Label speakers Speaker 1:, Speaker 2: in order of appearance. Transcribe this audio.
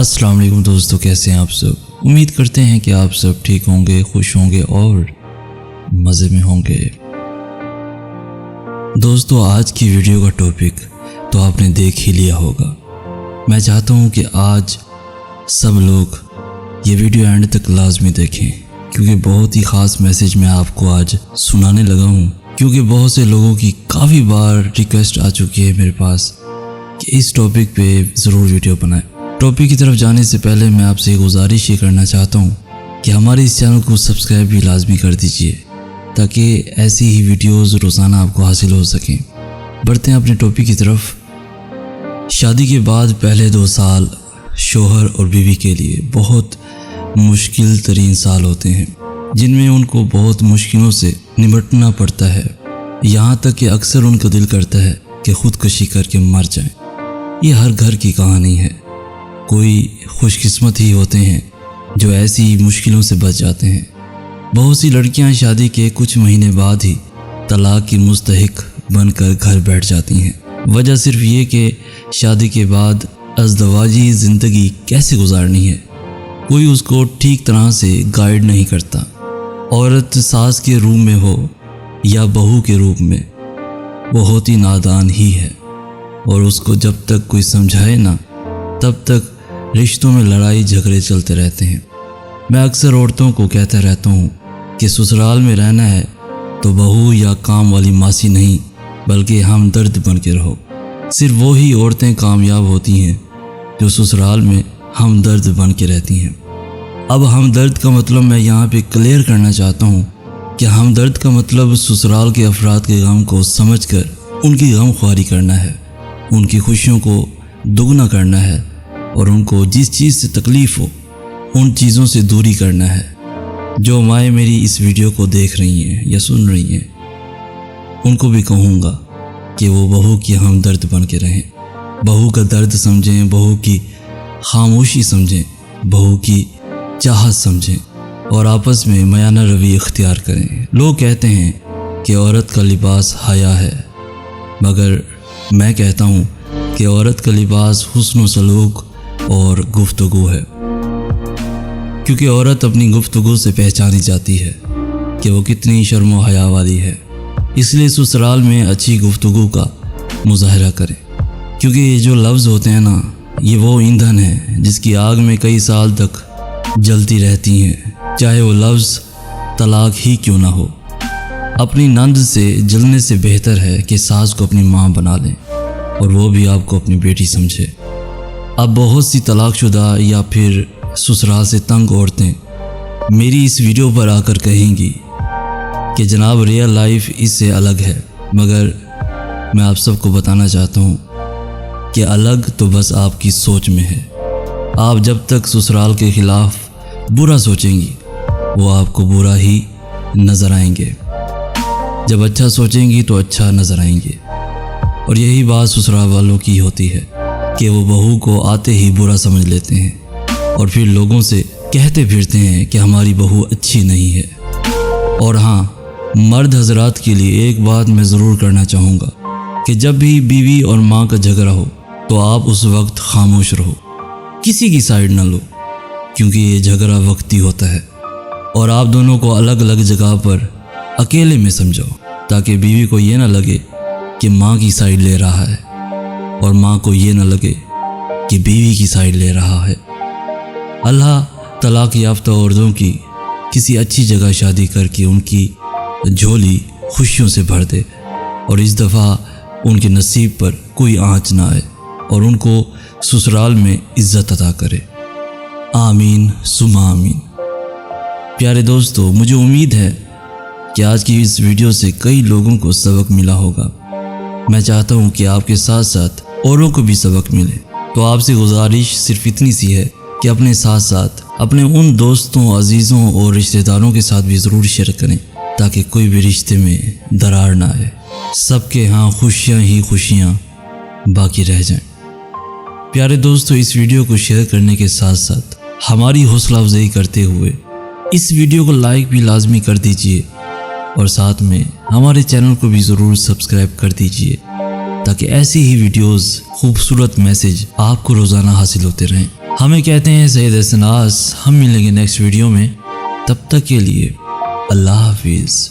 Speaker 1: अस्सलाम वालेकुम दोस्तों, कैसे हैं आप सब। उम्मीद करते हैं कि आप सब ठीक होंगे, खुश होंगे और मज़े में होंगे। दोस्तों, आज की वीडियो का टॉपिक तो आपने देख ही लिया होगा। मैं चाहता हूं कि आज सब लोग ये वीडियो एंड तक लाजमी देखें, क्योंकि बहुत ही ख़ास मैसेज मैं आपको आज सुनाने लगा हूं। क्योंकि बहुत से लोगों की काफ़ी बार रिक्वेस्ट आ चुकी है मेरे पास कि इस टॉपिक पे ज़रूर वीडियो बनाएं। टॉपिक की तरफ जाने से पहले मैं आपसे एक गुजारिश ये करना चाहता हूँ कि हमारे इस चैनल को सब्सक्राइब भी लाजमी कर दीजिए, ताकि ऐसी ही वीडियोज़ रोज़ाना आपको हासिल हो सकें। बढ़ते हैं अपने टॉपिक की तरफ। शादी के बाद पहले 2 साल शोहर और बीवी के लिए बहुत मुश्किल तरीन साल होते हैं, जिनमें उनको बहुत मुश्किलों से निपटना पड़ता है। यहाँ तक कि अक्सर उनका दिल करता है कि ख़ुदकशी करके मर जाएं। ये हर घर की कहानी है। कोई खुशकिस्मत ही होते हैं जो ऐसी मुश्किलों से बच जाते हैं। बहुत सी लड़कियां शादी के कुछ महीने बाद ही तलाक की मुस्तहिक बनकर घर बैठ जाती हैं। वजह सिर्फ ये कि शादी के बाद अज़दवाजी ज़िंदगी कैसे गुजारनी है कोई उसको ठीक तरह से गाइड नहीं करता। औरत सास के रूप में हो या बहू के रूप में, वो होती नादान ही है, और उसको जब तक कोई समझाए ना तब तक रिश्तों में लड़ाई झगड़े चलते रहते हैं। मैं अक्सर औरतों को कहता रहता हूँ कि ससुराल में रहना है तो बहू या काम वाली मासी नहीं, बल्कि हमदर्द बन के रहो। सिर्फ वो ही औरतें कामयाब होती हैं जो ससुराल में हमदर्द बन के रहती हैं। अब हमदर्द का मतलब मैं यहाँ पे क्लियर करना चाहता हूँ कि हमदर्द का मतलब ससुराल के अफराद के गम को समझकर उनकी गमख्वारी करना है, उनकी खुशियों को दुगना करना है, और उनको जिस चीज़ से तकलीफ़ हो उन चीज़ों से दूरी करना है। जो माएँ मेरी इस वीडियो को देख रही हैं या सुन रही हैं, उनको भी कहूँगा कि वो बहू की हमदर्द बन के रहें। बहू का दर्द समझें, बहू की खामोशी समझें, बहू की चाहत समझें और आपस में मयाना रवि इख्तियार करें। लोग कहते हैं कि औरत का लिबास हया है, मगर मैं कहता हूँ कि औरत का लिबास हुस्न व सलूक और गुफ्तगू है। क्योंकि औरत अपनी गुफ्तगू से पहचानी जाती है कि वो कितनी शर्म व हया वाली है। इसलिए ससुराल में अच्छी गुफ्तगू का मुजाहरा करें, क्योंकि ये जो लफ्ज़ होते हैं ना, ये वो ईंधन है जिसकी आग में कई साल तक जलती रहती हैं, चाहे वो लफ्ज़ तलाक ही क्यों ना हो। अपनी नंद से जलने से बेहतर है कि सास को अपनी माँ बना लें और वो भी आपको अपनी बेटी समझे। अब बहुत सी तलाकशुदा या फिर ससुराल से तंग औरतें मेरी इस वीडियो पर आकर कहेंगी कि जनाब रियल लाइफ इससे अलग है, मगर मैं आप सबको बताना चाहता हूँ कि अलग तो बस आपकी सोच में है। आप जब तक ससुराल के ख़िलाफ़ बुरा सोचेंगी वो आपको बुरा ही नज़र आएंगे, जब अच्छा सोचेंगी तो अच्छा नज़र आएंगे। और यही बात ससुराल वालों की होती है कि वो बहू को आते ही बुरा समझ लेते हैं और फिर लोगों से कहते फिरते हैं कि हमारी बहू अच्छी नहीं है। और हाँ, मर्द हजरात के लिए एक बात मैं ज़रूर करना चाहूँगा कि जब भी बीवी और माँ का झगड़ा हो तो आप उस वक्त खामोश रहो, किसी की साइड ना लो, क्योंकि ये झगड़ा वक्ती होता है। और आप दोनों को अलग अलग जगह पर अकेले में समझाओ, ताकि बीवी को ये ना लगे कि माँ की साइड ले रहा है और माँ को ये ना लगे कि बीवी की साइड ले रहा है। अल्लाह तलाक याफ्ता औरतों की किसी अच्छी जगह शादी करके उनकी झोली खुशियों से भर दे, और इस दफ़ा उनके नसीब पर कोई आँच ना आए और उनको ससुराल में इज़्ज़त अता करे। आमीन सुमा आमीन। प्यारे दोस्तों, मुझे उम्मीद है कि आज की इस वीडियो से कई लोगों को सबक मिला होगा। मैं चाहता हूँ कि आपके साथ साथ औरों को भी सबक मिले। तो आपसे गुजारिश सिर्फ इतनी सी है कि अपने साथ साथ अपने उन दोस्तों, अजीज़ों और रिश्तेदारों के साथ भी ज़रूर शेयर करें, ताकि कोई भी रिश्ते में दरार ना आए, सबके यहाँ खुशियाँ ही खुशियाँ बाकी रह जाएं। प्यारे दोस्तों, इस वीडियो को शेयर करने के साथ साथ हमारी हौसला अफजाई करते हुए इस वीडियो को लाइक भी लाजमी कर दीजिए, और साथ में हमारे चैनल को भी ज़रूर सब्सक्राइब कर दीजिए, ताकि ऐसी ही वीडियोस, खूबसूरत मैसेज आपको रोज़ाना हासिल होते रहें। हमें कहते हैं सैयद सनास। हम मिलेंगे नेक्स्ट वीडियो में, तब तक के लिए अल्लाह हाफिज़।